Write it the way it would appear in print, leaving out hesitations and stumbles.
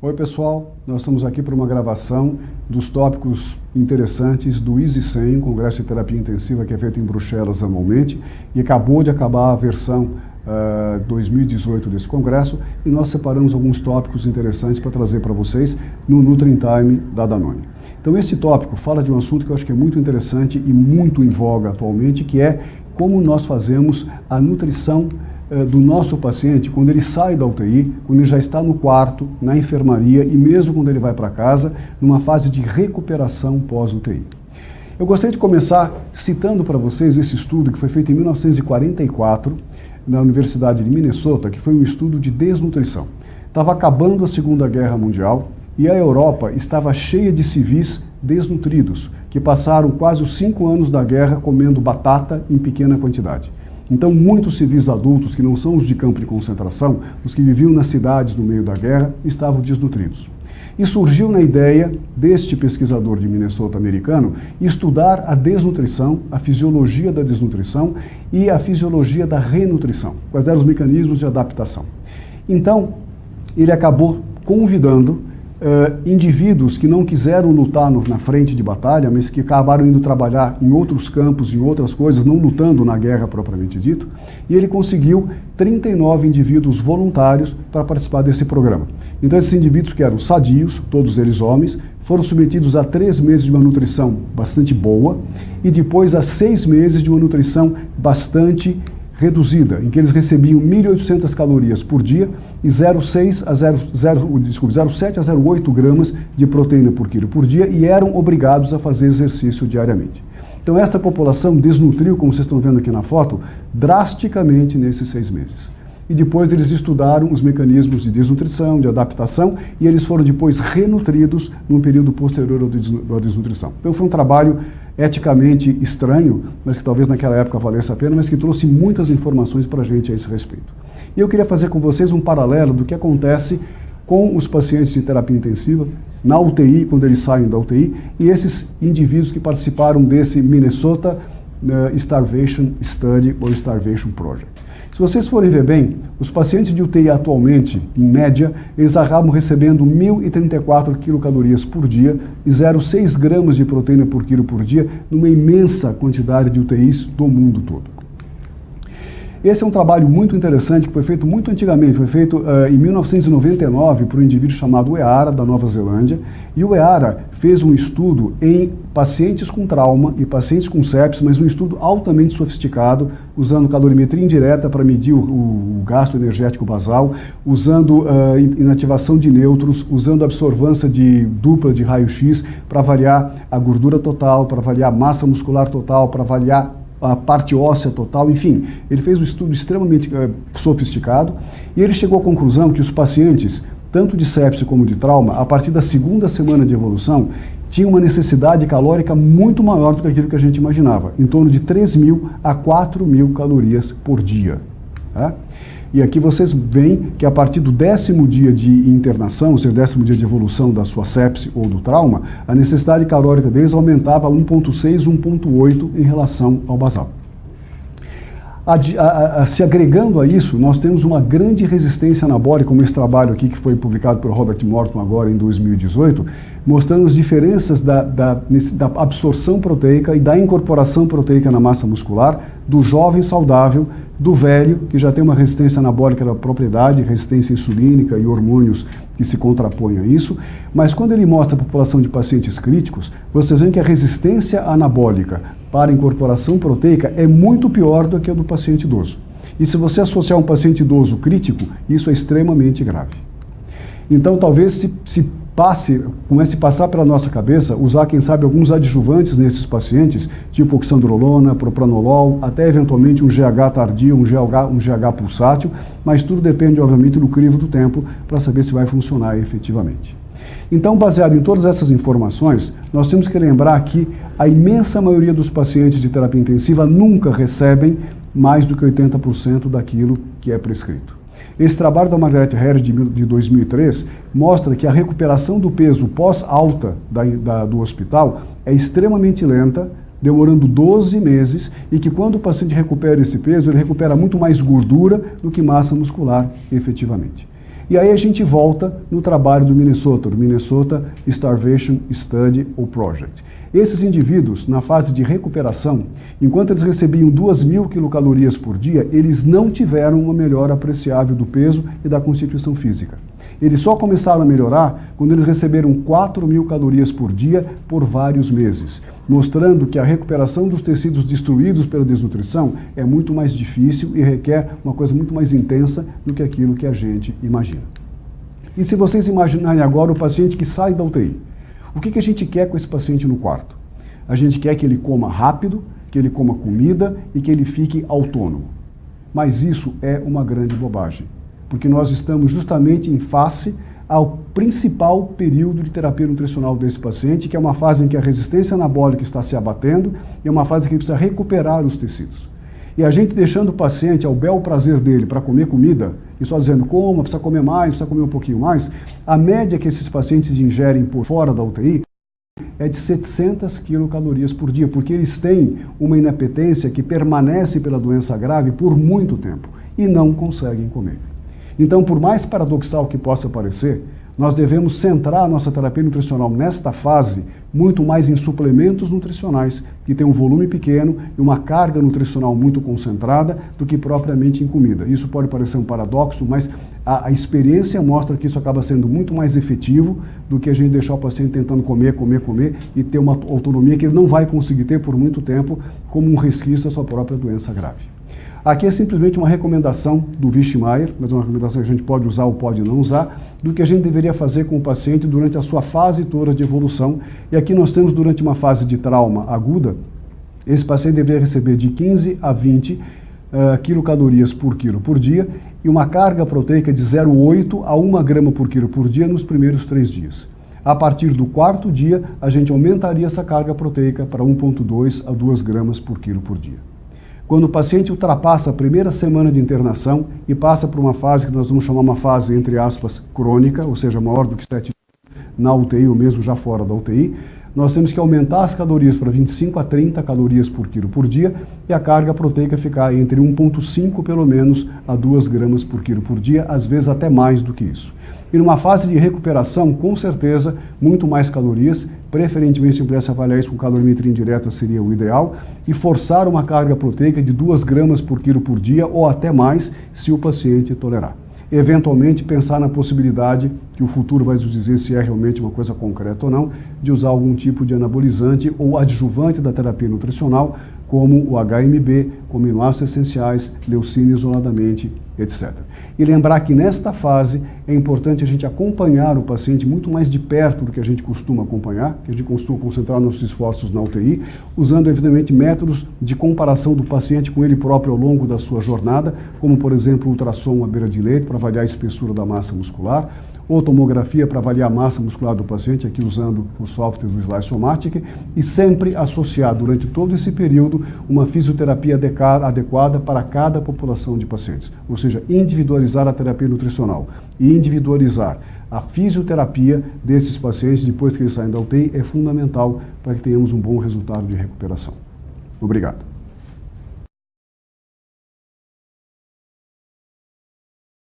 Oi pessoal, nós estamos aqui para uma gravação dos tópicos interessantes do EASY 100, Congresso de Terapia Intensiva que é feito em Bruxelas anualmente, e acabou de acabar a versão 2018 desse congresso, e nós separamos alguns tópicos interessantes para trazer para vocês no Nutri Time da Danone. Então este tópico fala de um assunto que eu acho que é muito interessante e muito em voga atualmente, que é como nós fazemos a nutrição do nosso paciente quando ele sai da UTI, quando ele já está no quarto, na enfermaria e mesmo quando ele vai para casa, numa fase de recuperação pós-UTI. Eu gostaria de começar citando para vocês esse estudo que foi feito em 1944 na Universidade de Minnesota, que foi um estudo de desnutrição. Estava acabando a Segunda Guerra Mundial e a Europa estava cheia de civis desnutridos, que passaram quase os 5 anos da guerra comendo batata em pequena quantidade. Então, muitos civis adultos, que não são os de campo de concentração, os que viviam nas cidades no meio da guerra, estavam desnutridos. E surgiu na ideia deste pesquisador de Minnesota americano estudar a desnutrição, a fisiologia da desnutrição e a fisiologia da renutrição, quais eram os mecanismos de adaptação. Então, ele acabou convidando indivíduos que não quiseram lutar na frente de batalha, mas que acabaram indo trabalhar em outros campos, em outras coisas, não lutando na guerra propriamente dito, e ele conseguiu 39 indivíduos voluntários para participar desse programa. Então esses indivíduos que eram sadios, todos eles homens, foram submetidos a 3 meses de uma nutrição bastante boa e depois a 6 meses de uma nutrição bastante reduzida, em que eles recebiam 1.800 calorias por dia e 0,7 a 0,8 gramas de proteína por quilo por dia e eram obrigados a fazer exercício diariamente. Então esta população desnutriu, como vocês estão vendo aqui na foto, drasticamente nesses 6 meses. E depois eles estudaram os mecanismos de desnutrição, de adaptação, e eles foram depois renutridos num período posterior à desnutrição. Então foi um trabalho eticamente estranho, mas que talvez naquela época valesse a pena, mas que trouxe muitas informações para a gente a esse respeito. E eu queria fazer com vocês um paralelo do que acontece com os pacientes de terapia intensiva, na UTI, quando eles saem da UTI, e esses indivíduos que participaram desse Minnesota Starvation Study ou Starvation Project. Se vocês forem ver bem, os pacientes de UTI atualmente, em média, eles acabam recebendo 1.034 quilocalorias por dia e 0,6 gramas de proteína por quilo por dia, numa imensa quantidade de UTIs do mundo todo. Esse é um trabalho muito interessante que foi feito muito antigamente, foi feito em 1999 por um indivíduo chamado Eara, da Nova Zelândia, e o Eara fez um estudo em pacientes com trauma e pacientes com sepsis, mas um estudo altamente sofisticado, usando calorimetria indireta para medir o gasto energético basal, usando inativação de nêutrons, usando absorvância dupla de raio-x para avaliar a gordura total, para avaliar a massa muscular total, para avaliar a parte óssea total, enfim, ele fez um estudo extremamente sofisticado e ele chegou à conclusão que os pacientes, tanto de sepse como de trauma, a partir da 2ª semana de evolução, tinham uma necessidade calórica muito maior do que aquilo que a gente imaginava, em torno de 3.000 a 4.000 calorias por dia. Tá? E aqui vocês veem que a partir do 10º dia de internação, ou seja, 10º dia de evolução da sua sepse ou do trauma, a necessidade calórica deles aumentava 1,6, 1,8 em relação ao basal. Se agregando a isso, nós temos uma grande resistência anabólica, como esse trabalho aqui que foi publicado pelo Robert Morton agora em 2018, mostrando as diferenças da absorção proteica e da incorporação proteica na massa muscular do jovem saudável, do velho, que já tem uma resistência anabólica da propriedade, resistência insulínica e hormônios que se contrapõem a isso, mas quando ele mostra a população de pacientes críticos, vocês veem que a resistência anabólica para a incorporação proteica é muito pior do que a do paciente idoso. E se você associar um paciente idoso crítico, isso é extremamente grave. Então talvez comece a passar pela nossa cabeça usar, quem sabe, alguns adjuvantes nesses pacientes, tipo oxandrolona, propranolol, até eventualmente um GH tardio, um GH pulsátil, mas tudo depende, obviamente, do crivo do tempo para saber se vai funcionar efetivamente. Então, baseado em todas essas informações, nós temos que lembrar que a imensa maioria dos pacientes de terapia intensiva nunca recebem mais do que 80% daquilo que é prescrito. Esse trabalho da Margaret Harris de 2003 mostra que a recuperação do peso pós-alta do hospital é extremamente lenta, demorando 12 meses, e que quando o paciente recupera esse peso, ele recupera muito mais gordura do que massa muscular efetivamente. E aí a gente volta no trabalho do Minnesota Starvation Study ou Project. Esses indivíduos, na fase de recuperação, enquanto eles recebiam 2.000 quilocalorias por dia, eles não tiveram uma melhora apreciável do peso e da constituição física. Eles só começaram a melhorar quando eles receberam 4.000 calorias por dia por vários meses, mostrando que a recuperação dos tecidos destruídos pela desnutrição é muito mais difícil e requer uma coisa muito mais intensa do que aquilo que a gente imagina. E se vocês imaginarem agora o paciente que sai da UTI, o que a gente quer com esse paciente no quarto? A gente quer que ele coma rápido, que ele coma comida e que ele fique autônomo. Mas isso é uma grande bobagem, porque nós estamos justamente em face ao principal período de terapia nutricional desse paciente, que é uma fase em que a resistência anabólica está se abatendo e é uma fase em que ele precisa recuperar os tecidos. E a gente deixando o paciente ao bel prazer dele para comer comida, e só dizendo coma, precisa comer mais, precisa comer um pouquinho mais, a média que esses pacientes ingerem por fora da UTI é de 700 quilocalorias por dia, porque eles têm uma inapetência que permanece pela doença grave por muito tempo e não conseguem comer. Então, por mais paradoxal que possa parecer, nós devemos centrar a nossa terapia nutricional nesta fase muito mais em suplementos nutricionais, que têm um volume pequeno e uma carga nutricional muito concentrada, do que propriamente em comida. Isso pode parecer um paradoxo, mas a experiência mostra que isso acaba sendo muito mais efetivo do que a gente deixar o paciente tentando comer e ter uma autonomia que ele não vai conseguir ter por muito tempo, como um resquício da sua própria doença grave. Aqui é simplesmente uma recomendação do Wischmeyer, mas é uma recomendação que a gente pode usar ou pode não usar, do que a gente deveria fazer com o paciente durante a sua fase toda de evolução. E aqui nós temos, durante uma fase de trauma aguda, esse paciente deveria receber de 15 a 20 quilocalorias por quilo por dia e uma carga proteica de 0,8 a 1 grama por quilo por dia nos primeiros 3 dias. A partir do 4º dia, a gente aumentaria essa carga proteica para 1,2 a 2 gramas por quilo por dia. Quando o paciente ultrapassa a primeira semana de internação e passa por uma fase que nós vamos chamar uma fase, entre aspas, crônica, ou seja, maior do que 7 dias na UTI ou mesmo já fora da UTI, nós temos que aumentar as calorias para 25 a 30 calorias por quilo por dia e a carga proteica ficar entre 1,5 pelo menos a 2 gramas por quilo por dia, às vezes até mais do que isso. E numa fase de recuperação, com certeza, muito mais calorias, preferentemente se eu pudesse avaliar isso com calorimetria indireta seria o ideal, e forçar uma carga proteica de 2 gramas por quilo por dia ou até mais, se o paciente tolerar. Eventualmente pensar na possibilidade, que o futuro vai nos dizer se é realmente uma coisa concreta ou não, de usar algum tipo de anabolizante ou adjuvante da terapia nutricional, como o HMB, como aminoácidos essenciais, leucina isoladamente, etc. E lembrar que nesta fase é importante a gente acompanhar o paciente muito mais de perto do que a gente costuma acompanhar, que a gente costuma concentrar nossos esforços na UTI, usando evidentemente métodos de comparação do paciente com ele próprio ao longo da sua jornada, como por exemplo o ultrassom à beira de leito para avaliar a espessura da massa muscular, ou tomografia para avaliar a massa muscular do paciente, aqui usando os softwares do Slice-O-Matic, e sempre associar durante todo esse período uma fisioterapia adequada para cada população de pacientes, ou seja, individualizar a terapia nutricional e individualizar a fisioterapia desses pacientes depois que eles saem da UTI é fundamental para que tenhamos um bom resultado de recuperação. Obrigado.